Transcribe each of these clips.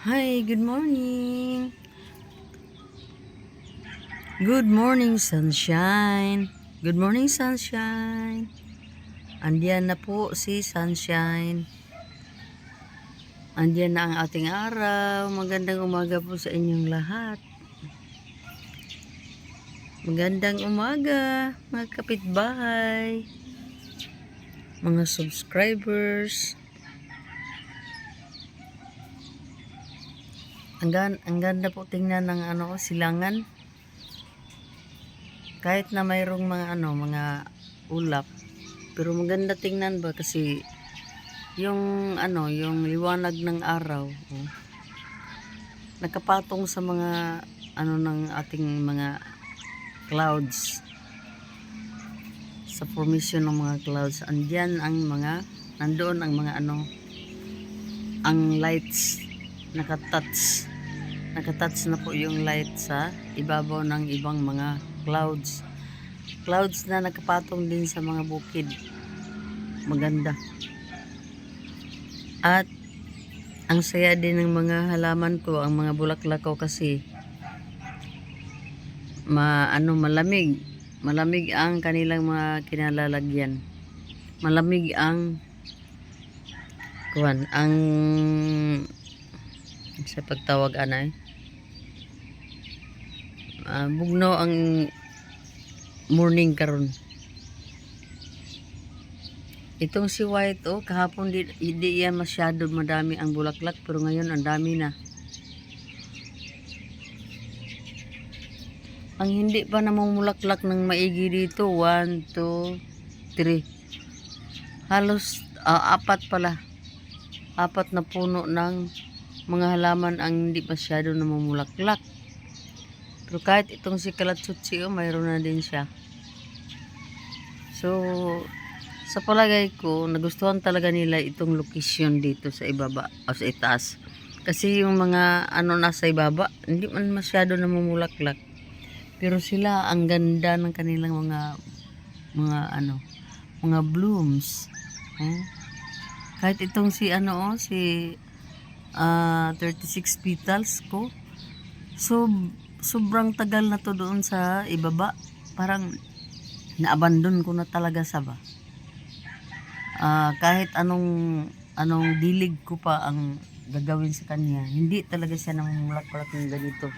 Hi, good morning. Good morning, sunshine. Good morning, sunshine. Andiyan na po si sunshine. Andiyan na ang ating araw. Magandang umaga po sa inyong lahat. Magandang umaga, mga kapitbahay, mga subscribers. Ang ganda po tingnan ng silangan. Kahit na mayroong mga ulap, pero maganda tingnan ba kasi yung liwanag ng araw, nakapatong sa mga ng ating mga clouds, sa formation ng mga clouds. Andiyan nandoon ang mga ang lights, nakatouch na po yung light sa ibabaw ng ibang mga clouds na nakapatong din sa mga bukid. Maganda. At ang saya din ng mga halaman ko, ang mga bulaklak ko, kasi malamig ang kanilang mga kinalalagyan. Malamig ang sa pagtawag bugno ang morning karon. Itong si white, kahapon hindi yan masyado madami ang bulaklak, pero ngayon ang dami na. Ang hindi pa namumulaklak ng maigi dito, 1, 2, 3. Halos 4 pala. 4 na puno ng mga halaman ang hindi masyado namumulaklak. Pero kahit itong si kalatsutsi, mayroon na din siya. So, sa palagay ko, nagustuhan talaga nila itong location dito sa ibaba o sa itaas. Kasi yung mga nasa ibaba, hindi man masyado namumulaklak. Pero sila, ang ganda ng kanilang mga blooms. Kahit itong si 36 petals ko. So, sobrang tagal na to doon sa ibaba. Parang na-abandon ko na talaga kahit anong dilig ko pa ang gagawin sa kanya, hindi talaga siya namumulaklak ng ganito.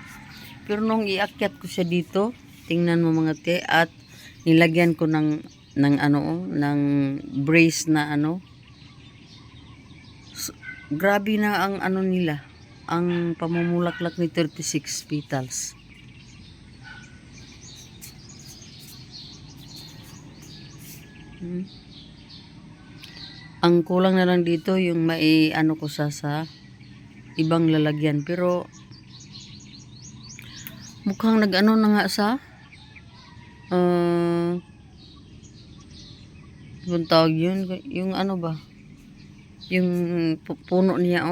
Pero nung iakyat ko siya dito, tingnan mo mga te, at nilagyan ko ng brace na grabe na ang nila, ang pamumulaklak ni 36 petals. Ang kulang na lang dito yung ko sa ibang lalagyan, pero mukhang na nga sa yung tawag yun, yung ba, yung puno niya,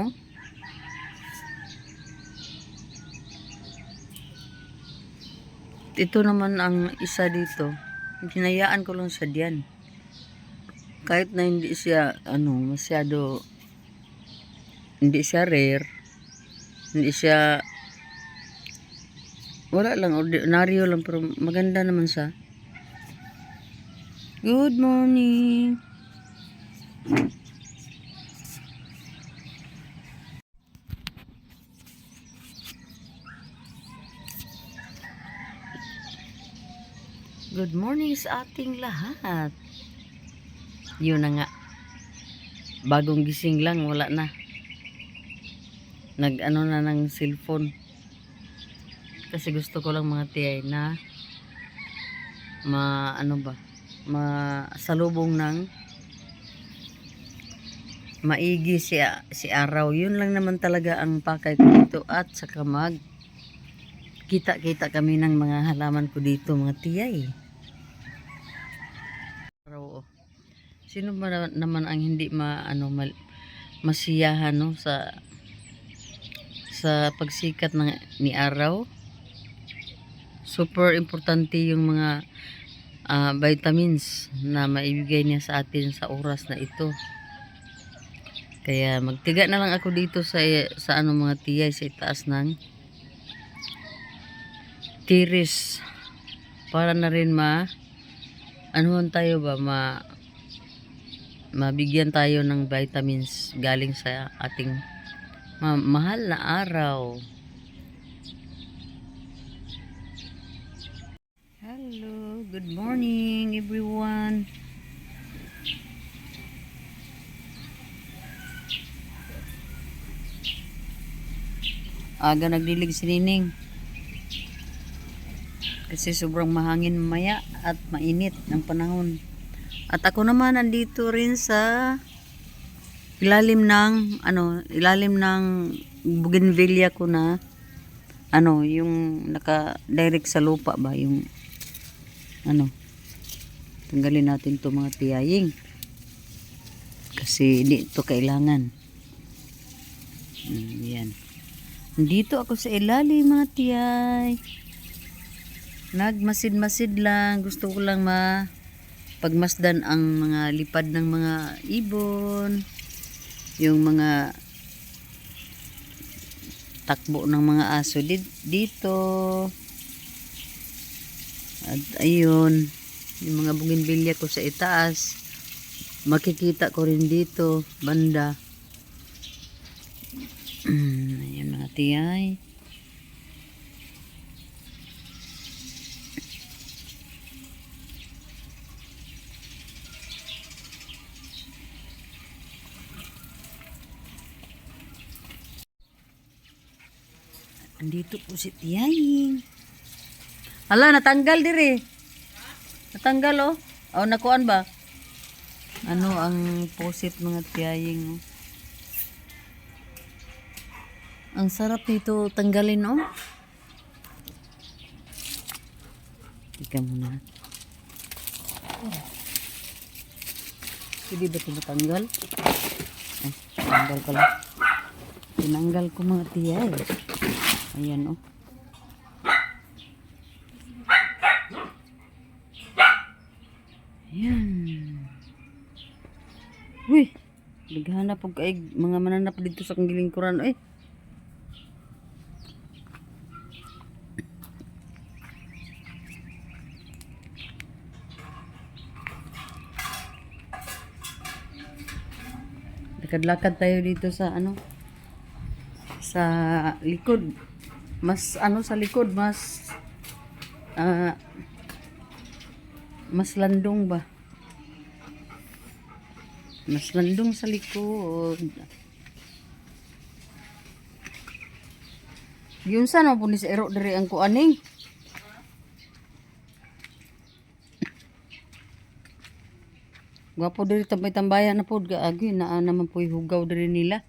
ito naman ang isa dito, hinayaan ko lang siya diyan. Kahit na hindi siya masyado, hindi siya rare, hindi siya, wala lang, ordinaryo lang, pero maganda naman siya. Good morning. Good morning sa ating lahat. Yun na nga, bagong gising lang, wala na, na ng cellphone, kasi gusto ko lang mga tiyay na masalubong ng maigi si araw. Yun lang naman talaga ang pakay ko dito, at saka kita kami ng mga halaman ko dito, mga tiyay. Araw, sino ba naman ang hindi masiyahan sa pagsikat ni araw? Super importante yung mga vitamins na maibigay niya sa atin sa oras na ito. Kaya magtiga na lang ako dito sa ano mga tiyay sa itaas ng tiris para na rin anuhan tayo ba mabigyan tayo ng vitamins galing sa ating mahal na araw. Hello, good morning everyone. Aga nagdilig si Nining kasi sobrang mahangin mamaya at mainit ng panahon. At ako naman andito rin sa ilalim ng bougainvillea ko na yung naka-direct sa lupa ba yung tanggalin natin to mga tiyaying kasi hindi ito kailangan. Yan. Dito ako sa ilalim mga tiyay. Nagmasid-masid lang. Gusto ko lang pagmasdan ang mga lipad ng mga ibon. Yung mga takbo ng mga aso dito. At ayun, yung mga bougainvillea ko sa itaas. Makikita ko rin dito, banda. Ayan mga tiyay. Andito po si tiyaying. Hala, natanggal diri. Natanggal oh. O, nakuan ba? Ano ang posit mga tiyaying oh. Ang sarap nito tanggalin oh. Ika muna. Hindi ba ito matanggal? Tanggal pala. Tinanggal ko mga tiyay. Ayan oh. Ayan. Uy. Naghanap po kaig mga mananap dito sa kangilingkuran eh. Lakad-lakad tayo dito sa sa likod. Mas sa likod mas landong ba? Mas landong sa likod. Yun sana po ni sa ero diri ang kuaning. Gwapo diri tambay-tambayan na pod gaagi na naman po hugaw diri nila.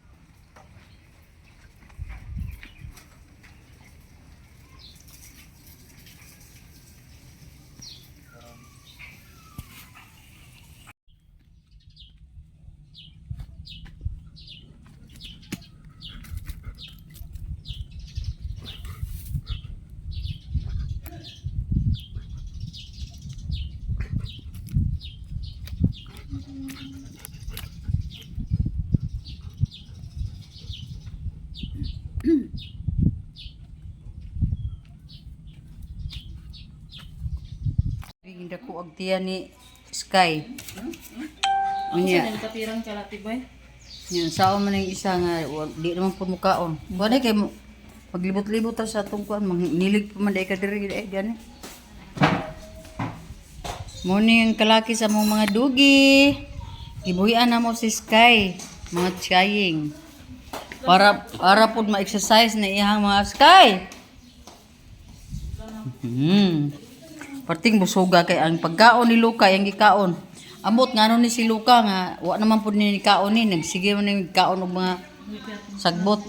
Hindi ko ag tiya ni Sky. Unya. Ano kapirang kalati boy? Yan sao man yung isa nga di naman po mukaon. Wala kay paglibot-libot ta sa tungkuan nilig pa man dai ka diri gani. Morning ang kalaki sa mong mga dugi. Ibuhian na mo si Sky, mga tiyaying. Para pud ma-exercise na iyang mga Sky. Parting busoga kay ang pagkaon ni Luka yang gikaon. Amot ngano ni si Luka nga wa naman pud ni kaon ni nagsige man ni kaon og mga sagbot.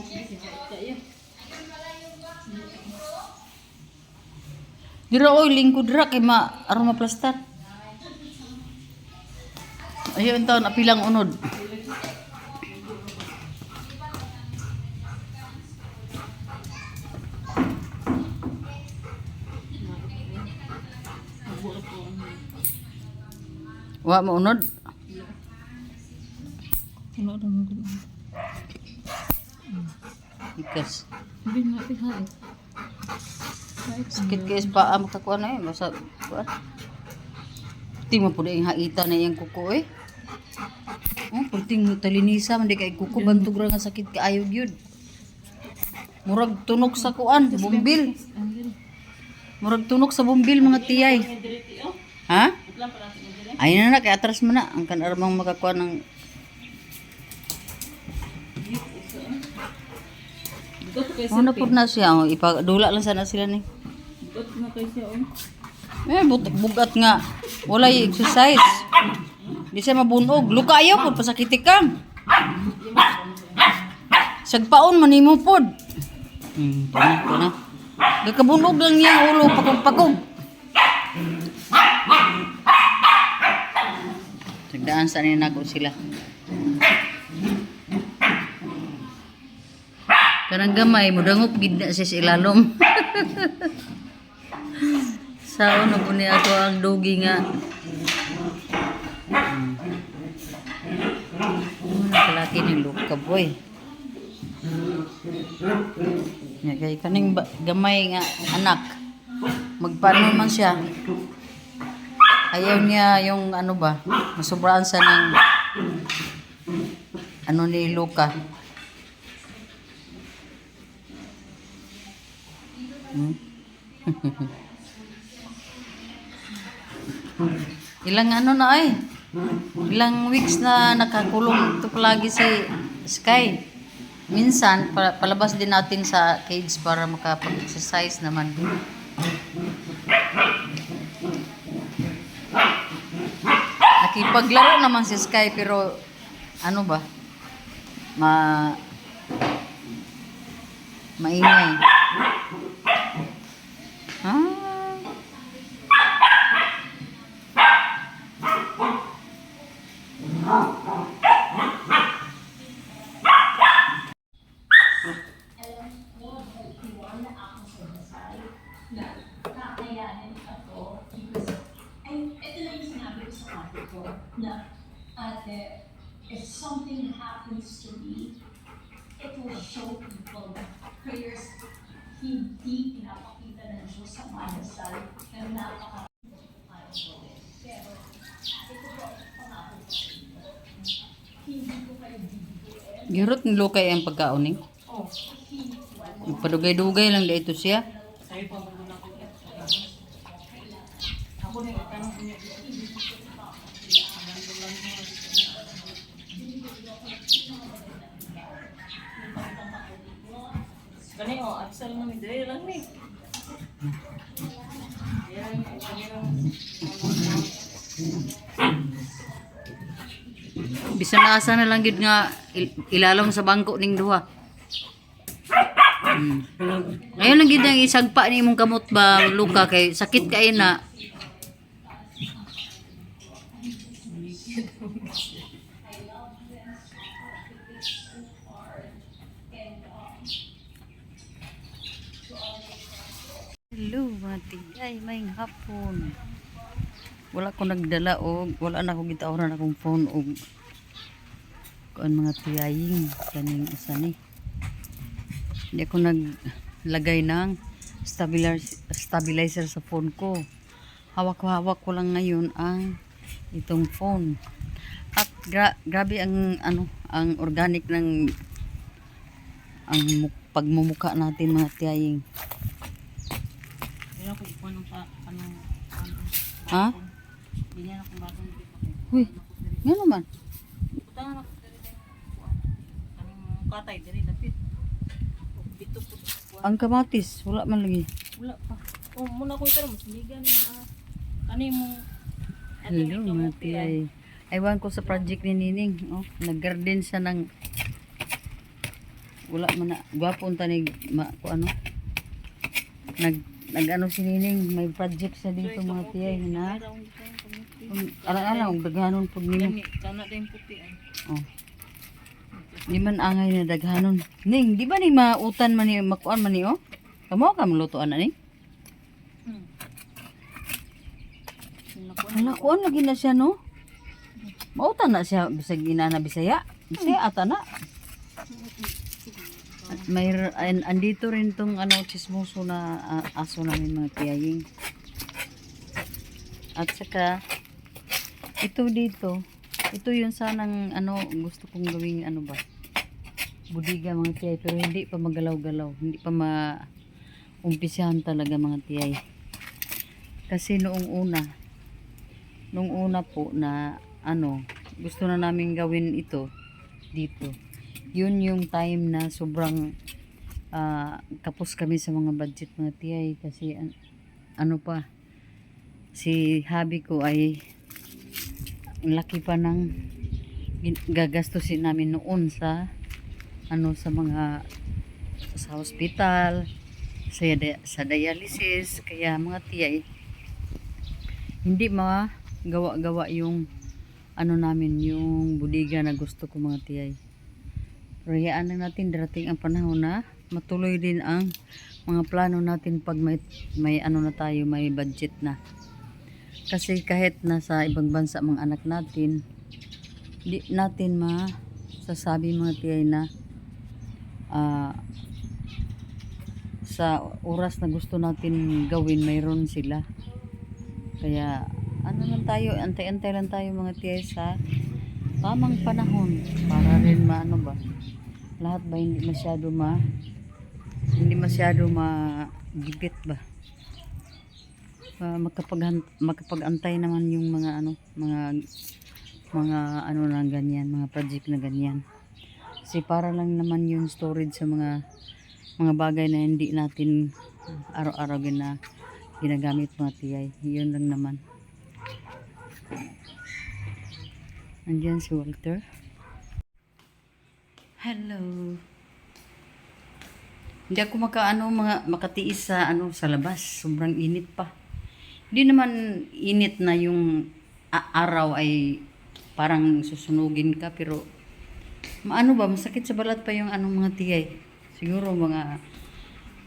Dira oy lingkod ra kay aron maplastar. Ayo entaw na pilang unod. Wa mo unod. Wala daw mo. Ikas. Hindi nga tihay. Sakit kayo sa paa makakuha na eh. Basta, kuha. Di mo po na yung haita na yung kuko eh. Oh, pagting talinisa, hindi kay kuko, bantog ra nga sakit ka ayog yun. Murag tunok sa kuan, bumbil. Murag tunok sa bumbil mga tiyay. Ha? Ayun na kay atras mo na. Ang kanarmang makakuha ng... Ano po na siya, oh. Ipadula lang sana sila ni. Bugat na kayo siya, Bugat nga. Wala yung exercise. Di siya mabunog. Luka ayaw po, pasakiti kang. Sagpaon, manimo po. Ito na. Gakabunog lang niya, ulo, pakog-pakog. Sagdaan sa ninago sila. Kanang gamay, mudangop gid na siya sa ilalom. Sao na po niya ako ang dogi nga. Nakalaki ni Luka boy. Nga kay kaning gamay nga anak. Magpaano man siya. Ayaw niya yung ano ba, masubraan sa ng ano ni Luka. Ilang ano na ay. Ilang weeks na nakakulong ito palagi si Sky. Minsan, palabas din natin sa cage para makapag-exercise naman. Nakipaglaro naman si Sky pero ano ba? Maingay. If something happens to me, it will show people that prayers hindi pinapakita ng Diyos sa pandasal na napaka pero ito po ang pangako sa inyo. Hindi ko kayo bibigyan. Girot ni Luka ang pagkauning. Oh, Padugay-dugay lang dito siya. Sabi pa muna ko. Ako na itanong ko niya. Gani o, atsal na may dali lang ni. Bisan na asa na lang gid nga ilalom sa bangko ning duha. Ngayon lang gid ang isagpa ni imong kamot ba Luka kay sakit kay na. Hello, mati. Ay, may hapon. Wala ko nagdala og wala na ko gitawran akong phone og kuan mga tiyaying kaning isa ni. Hindi ako naglagay ng stabilizer sa phone ko. Hawak ko lang ngayon ang itong phone. At grabe ang ano, ang organic ng ang pagmumuka natin mga tiyaying. Kaya ko ikuha ng Ha? Ganyan akong batang dito. Uy, nga naman. Butangan ako dito. Kaning katay diri dapit. Bito po. Ang kamatis, wala man lagi. Wala pa. Oh, muna ko ito mas ligan na kani mo. Hello, mati ay. Aywan ko sa project ni Nining. Oh, nag-garden siya ng wala man na. Gwapo unta ni ano. Nag-ano si Nining, may project siya dito mga tiyay na. Alang-alang, daghanon po nimo. Kana din puti ay. Oh. Di man angay na daghanon. Ning, di ba ni mautan man ni makuan man ni oh? Kamo ka malutuan na ni? Kuan lagi na siya no? Mautan na siya bisag ina na Bisaya. Bisaya ata na. andito rin tong ano, chismoso na aso namin mga tiyaying. At saka, ito dito, ito yun sanang ano, gusto kong gawing ano ba, budiga mga tiyay, pero hindi pa magalaw-galaw, hindi pa umpisahan talaga mga tiyay. Kasi noong una po na ano, gusto na namin gawin ito dito. Yun yung time na sobrang kapos kami sa mga budget mga tiyay, kasi ano pa, si hubby ko ay ang laki pa ng gagastusin namin noon sa ano, sa mga sa hospital, sa dialysis. Kaya mga tiyay, hindi gawa yung ano namin, yung budiga na gusto ko mga tiyay. Pero hayaan lang natin, darating ang panahon na matuloy din ang mga plano natin pag may ano na tayo, may budget na. Kasi kahit nasa ibang bansa mga anak natin, di natin masasabi mga tiyay na sa oras na gusto natin gawin, mayroon sila. Kaya ano lang tayo, antay-antay lang tayo mga tiyay sa tamang panahon para rin maano ba, lahat ba hindi masyado magibit ba, makapag-antay naman yung mga ano na ganyan, mga project na ganyan. Kasi para lang naman yung storage sa mga bagay na hindi natin araw-araw ginagamit mga tiyay. Yun lang naman. Andiyan si Walter. Hello. Hindi ako makatiis sa sa labas. Sobrang init pa. Hindi naman init na yung araw ay parang susunugin ka, pero masakit sa balat pa yung mga tiyay. Siguro mga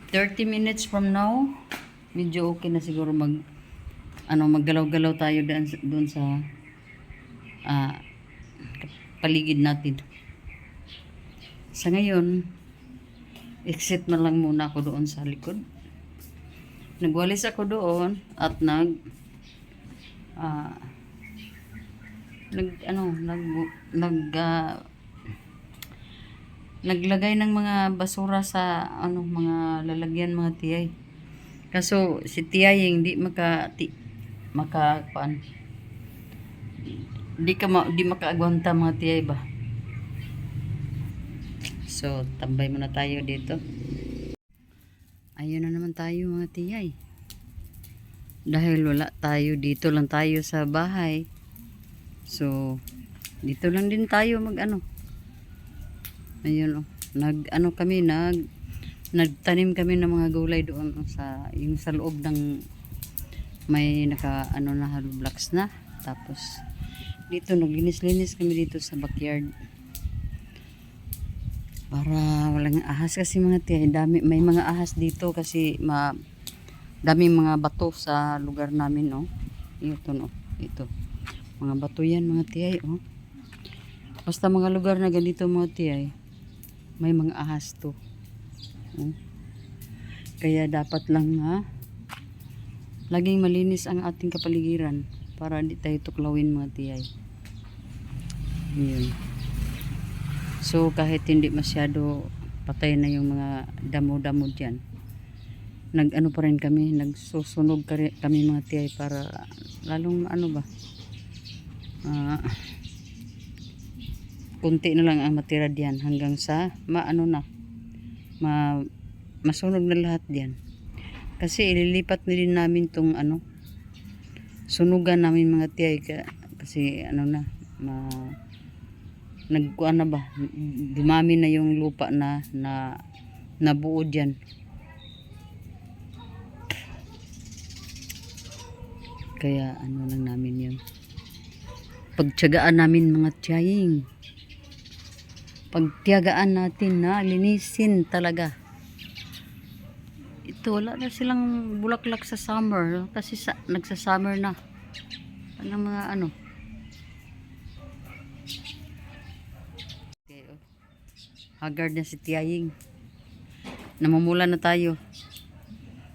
30 minutes from now, medyo okay na siguro maggalaw-galaw tayo doon sa paligid natin. Sa ngayon, exit na lang muna ako doon sa likod. Nagwalis ako doon at naglagay ng mga basura sa mga lalagyan mga tiyay. Kaso si tiyay hindi di makaagwanta mga tiyay ba. So tambay muna tayo dito. Ayun na naman tayo mga tiyay. Dahil wala tayo, dito lang tayo sa bahay. So dito lang din tayo ayun nagtanim kami ng mga gulay doon sa loob ng may na hollow blocks na. Tapos dito naglinis-linis kami dito sa backyard para walang ahas, kasi mga tiyay, may mga ahas dito kasi daming mga bato sa lugar namin, no. Ito mga bato yan mga tiyay, oh. Basta mga lugar na ganito mga tiyay, may mga ahas to. Kaya dapat lang laging malinis ang ating kapaligiran para hindi tayo tuklawin mga tiyay. Yun. So kahit hindi masyado patay na yung mga damo-damo dyan, pa rin kami, nagsusunog kami mga tiyay para lalong kunti na lang ang matira diyan hanggang sa masunog na lahat diyan. Kasi ililipat na din namin tong sunugan namin mga tiyay, kasi dumami na yung lupa na nabuo diyan. Kaya lang namin yun, pagtiyagaan namin mga tiyaying, pagtiyagaan natin na linisin talaga. Ito wala na silang bulaklak sa summer kasi nagsa-summer na. Mga okay, haggard na si tiyaying. Namumula na tayo.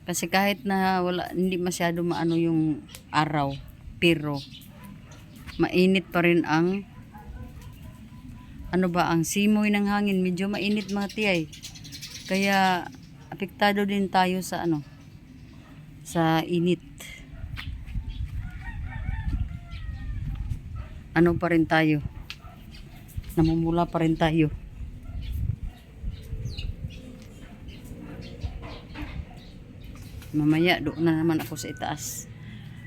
Kasi kahit na wala, hindi masyado maano yung araw, pero mainit pa rin ang ano ba, ang simoy ng hangin. Medyo mainit mga tiyay. Kaya apektado din tayo sa ano, sa init. Ano pa rin tayo? Namumula pa rin tayo. Mamaya doon na naman ako sa itaas.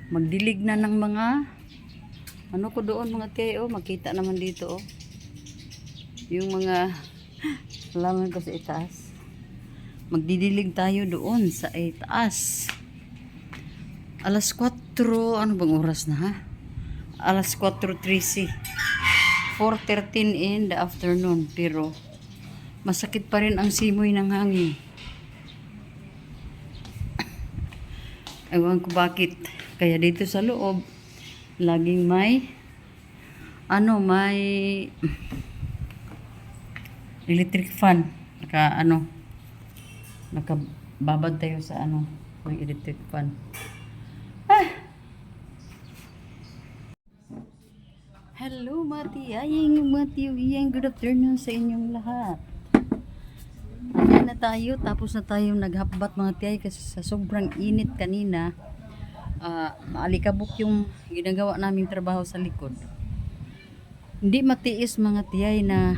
Magdilig na ng mga ano ko doon mga tiyay, oh, makita naman dito, oh. Yung mga halaman ko sa itaas. Magdidilig tayo doon sa itaas. Alas 4, ano bang oras na ha? Alas 4:13. 4:13 in the afternoon, pero masakit pa rin ang simoy ng hangin. Ewan ko bakit. Kaya dito sa loob, laging may electric fan. Nakababad tayo sa may electric fan. Hello Matiyaying, good afternoon sa inyong lahat. Ayan na tayo, tapos na tayong naghabat mga tiyay kasi sa sobrang init kanina. Maalikabok yung ginagawa naming trabaho sa likod. Hindi matiis mga tiyay na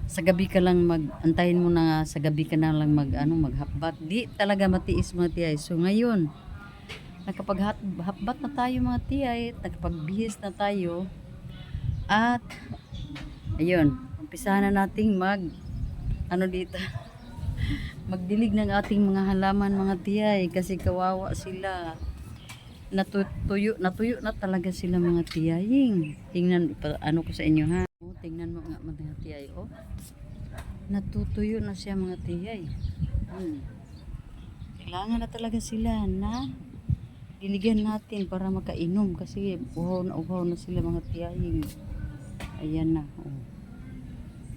sa gabi ka lang antayin mo na sa gabi ka na lang maghabat. Di talaga matiis mga tiyay. So ngayon, nakapaghabat na tayo mga tiyay, nakapagbihis na tayo. At ayun, umpisahan na nating magdilig ng ating mga halaman mga tiyay kasi kawawa sila. Natuyo na talaga sila mga tiyaying. Tingnan ko sa inyo ha. Tingnan mo nga mga tiyay, oh. Natutuyo na siya mga tiyay. Kailangan na talaga sila na diligan natin para makainom kasi uhaw na sila mga tiyaying. Ayan na, oh.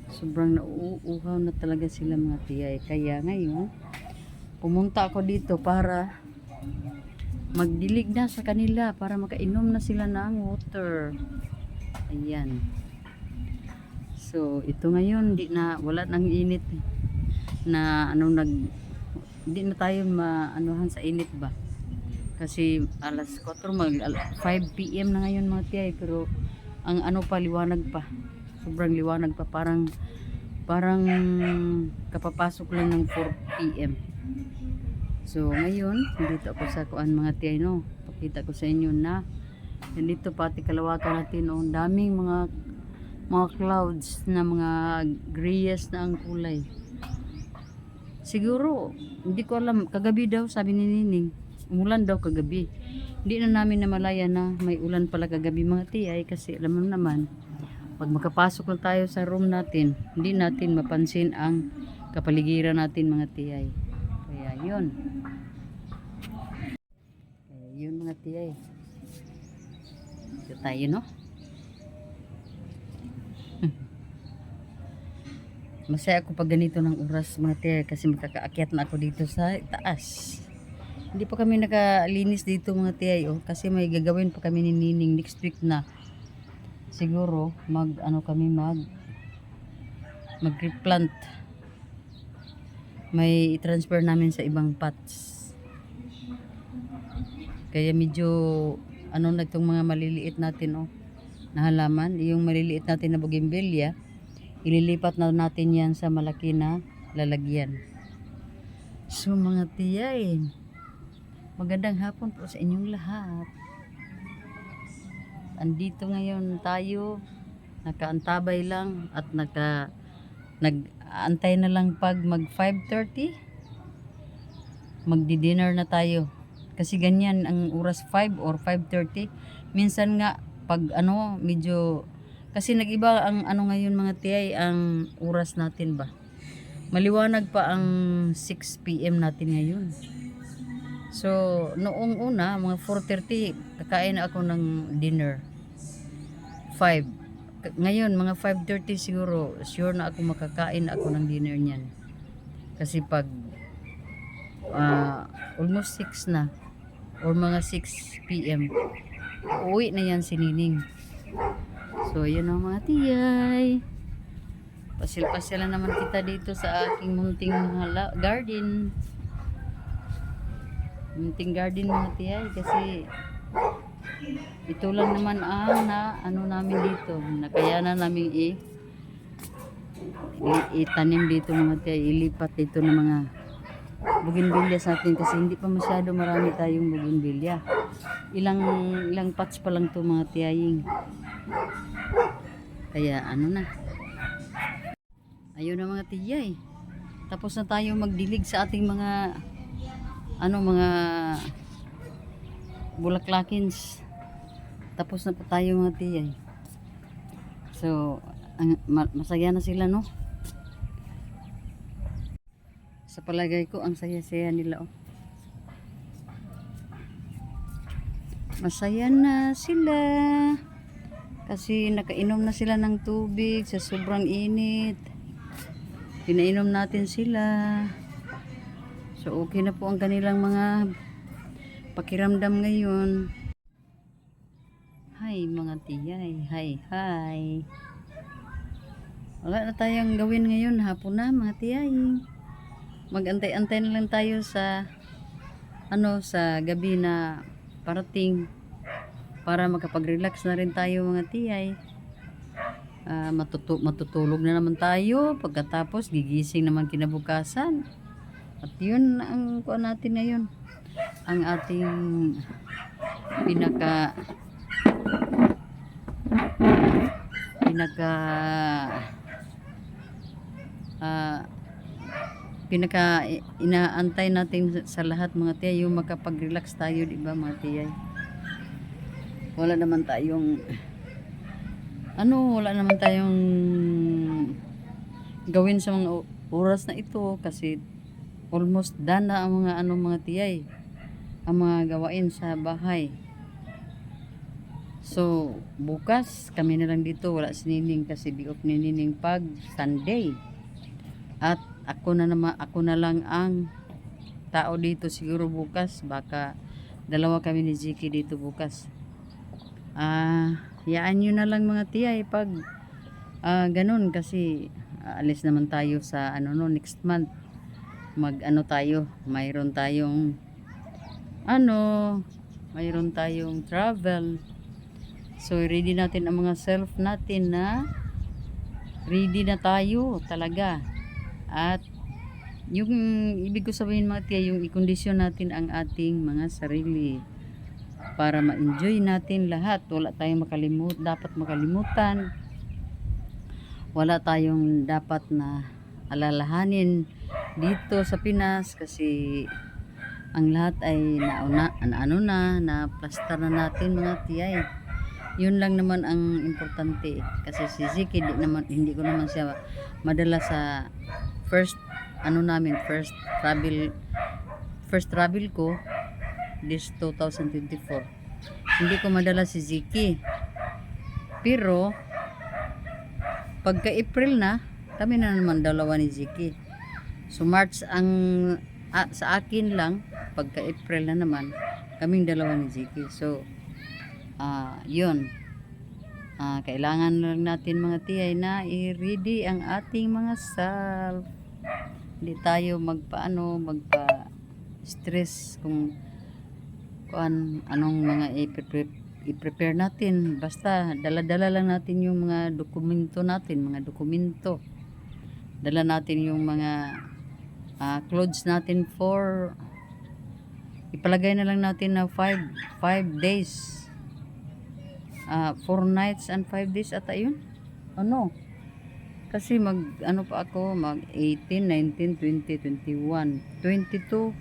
Sobrang nauuhaw na talaga sila mga tiyay. Kaya ngayon, pumunta ako dito para magdilig na sa kanila para makainom na sila ng water. Ayan. So, ito ngayon, wala nang init na hindi na tayo maanuhan sa init ba. Kasi alas 4, 5 PM na ngayon mga tiyay, pero ang liwanag pa. Sobrang liwanag pa, parang kapapasok lang ng 4 PM. So ngayon, dito ako sa mga tiyay, no. Pakita ko sa inyo na dito pati kalawakan natin, no. Daming mga clouds na mga grayish na ang kulay. Siguro, hindi ko alam, kagabi daw sabi ni Nining, umulan daw kagabi. Hindi na namin namalaya na may ulan pala kagabi mga tiyay kasi alam mo naman, pag makapasok lang tayo sa room natin, hindi natin mapansin ang kapaligiran natin mga tiyay. Kaya yun mga tiyay. Ito tayo, no? Masaya ako pag ganito ng oras mga tiyay kasi makakaakyat na ako dito sa taas. Hindi pa kami nakalinis dito mga tiyay, oh, kasi may gagawin pa kami ni Nining next week na. Siguro mag-replant. May i-transfer namin sa ibang pots. Kaya medyo na itong mga maliliit natin, oh, na halaman, yung maliliit natin na bougainvillea, ililipat na natin yan sa malaki na lalagyan. So mga tiyay, magandang hapon po sa inyong lahat. Andito ngayon tayo, nakaantabay lang at nag-aantay na lang pag mag 5:30. Magdi-dinner na tayo. Kasi ganyan ang oras 5 or 5:30. Minsan nga pag medyo kasi nag-iba ang ngayon mga tiyay ang oras natin ba. Maliwanag pa ang 6 PM natin ngayon. So, noong una, mga 4:30, kakain na ako ng dinner. 5. Ngayon, mga 5:30 siguro, sure na ako makakain na ako ng dinner niyan. Kasi pag almost 6 na or mga 6 p.m. uuwi na yan si Nining. So yun ang mga tiyay. Pasil-pasila naman kita dito sa aking munting garden. Munting garden mga tiyay kasi ito lang naman ang ano namin dito. Nakayanan namin itanim dito mga tiyay. Ilipat dito ng mga bougainvillea sa atin kasi hindi pa masyado marami tayong bougainvillea. Ilang pots pa lang to mga tiyaying. Kaya ano na. Ayun na mga tiyay. Tapos na tayo magdilig sa ating mga mga bulaklakins. Tapos na po tayo mga tiyay. So, masaya na sila no. Sa palagay ko, ang saya-saya nila oh. Masaya na sila. Kasi nakainom na sila ng tubig sa sobrang init. Pinainom natin sila. So okay na po ang kanilang mga pakiramdam ngayon. Hi mga tiyay. Hi. Wala na tayong gawin ngayon. Hapon na mga tiyay. Mag-antay-antay na lang tayo sa sa gabi na parating para makapag-relax na rin tayo mga tiyay. Matutulog na naman tayo pagkatapos gigising naman kinabukasan. At yun ang kuha natin ngayon. Ang ating pinaka inaantay natin sa lahat mga tiyay, yung makapag-relax tayo, di ba mga tiyay? Wala naman tayong gawin sa mga oras na ito kasi almost done na ang mga tiyay, ang mga gawain sa bahay. So bukas kami na lang dito, wala si Nining kasi di off ni Nining pag Sunday. At ako na lang ang tao dito siguro bukas. Baka dalawa kami ni Ziki dito bukas. Yaan nyo na lang mga tiyay pag ganun kasi alis naman tayo sa next month. Mayroon tayong travel. So ready natin ang mga self natin na ready na tayo talaga. At yung ibig ko sabihin mga tiya, yung i-condition natin ang ating mga sarili para ma-enjoy natin lahat. Wala tayong dapat makalimutan. Wala tayong dapat na alalahanin dito sa Pinas kasi ang lahat ay na plaster na natin mga tiyay. Yun lang naman ang importante kasi si Ziki hindi ko naman siya madala sa first travel ko this 2024. Hindi ko madala si Ziki. Pero pagka April na, kami na naman dalawa ni Ziki. So March sa akin lang, pagka April na naman, kaming dalawa ni Ziki. So yun. Kailangan lang natin mga tiyay na i-ready ang ating mga self. Hindi tayo magpa-stress kung anong mga i-prepare natin. Basta dala-dala lang natin yung mga dokumento natin, Dala natin yung mga clothes natin for ipalagay na lang natin na 5 days. 4 nights and 5 days ata yun. Kasi mag 18, 19, 20, 21, 22.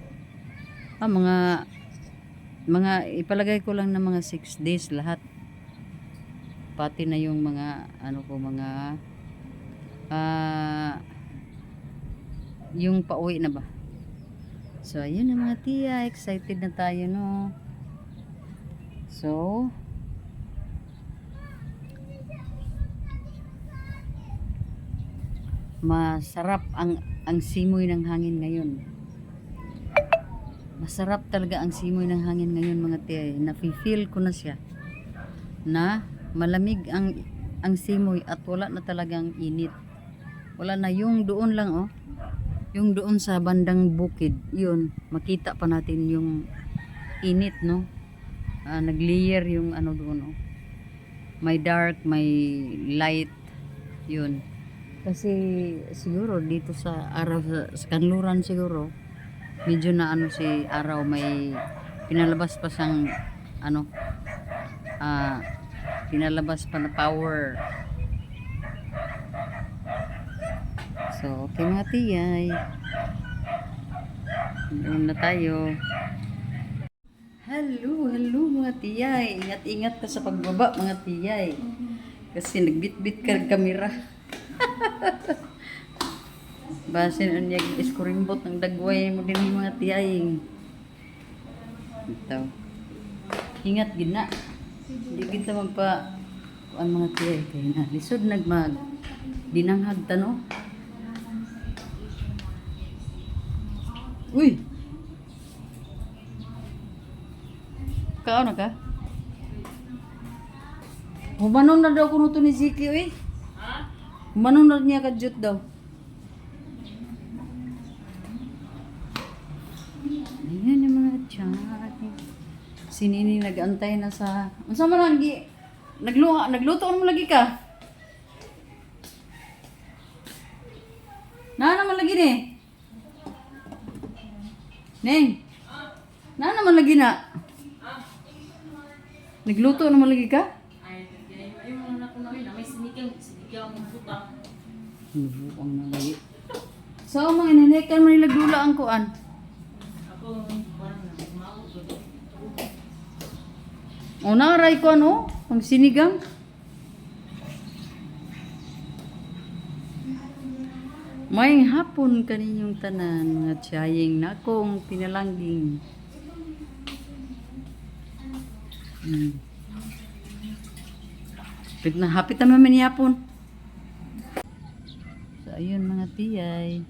Mga ipalagay ko lang na mga 6 days lahat. Pati na yung mga yung pauwi na ba. So ayun na mga tiya, excited na tayo no. So Masarap ang simoy ng hangin ngayon. Masarap talaga ang simoy ng hangin ngayon mga tiyay. Nafi-feel ko na siya. Na malamig ang simoy at wala na talagang init. Wala na yung doon lang oh. Yung doon sa bandang bukid, yun, makita pa natin yung init no. Nag-layer yung ano doon oh. May dark, may light. Yun. Kasi siguro dito sa araw sa kanluran siguro medyo na ano si araw may pinalabas pa siyang ano pinalabas pa na power. So okay mga tiyay, doon na tayo. Hello mga tiyay, ingat ka sa pagbaba mga tiyay kasi nagbitbit ka ng kamera. Basin ang yung iskurimbot ng dagway mo din mga tiyay. Ito. Ingat gina. Hindi kita magpa ang mga tiyay kaya na lisod nagmag dinanghag tano. Uy. Kao na ka? Humanon na daw kuno to ni Ziki eh. Humanon na niya ka jut daw. Ayan yung mga chat. Si Nini nag-antay na sa... Unsa man ang nagluto mo lagi ka? Na naman lagi ni? Neng? Na naman lagi na? Nagluto naman lagi ka? Ay mo na ko na may sinigang mo butang. Nubuang na lagi. So, mga inanikan mo nilagdula ang kuan. Ako parang mao ko. O naray ko ano? Pang sinigang. Maying hapon kaninyong tanan mga tiyaying na akong pinalangging. Hapit na naman ni hapon. So ayun mga tiyay.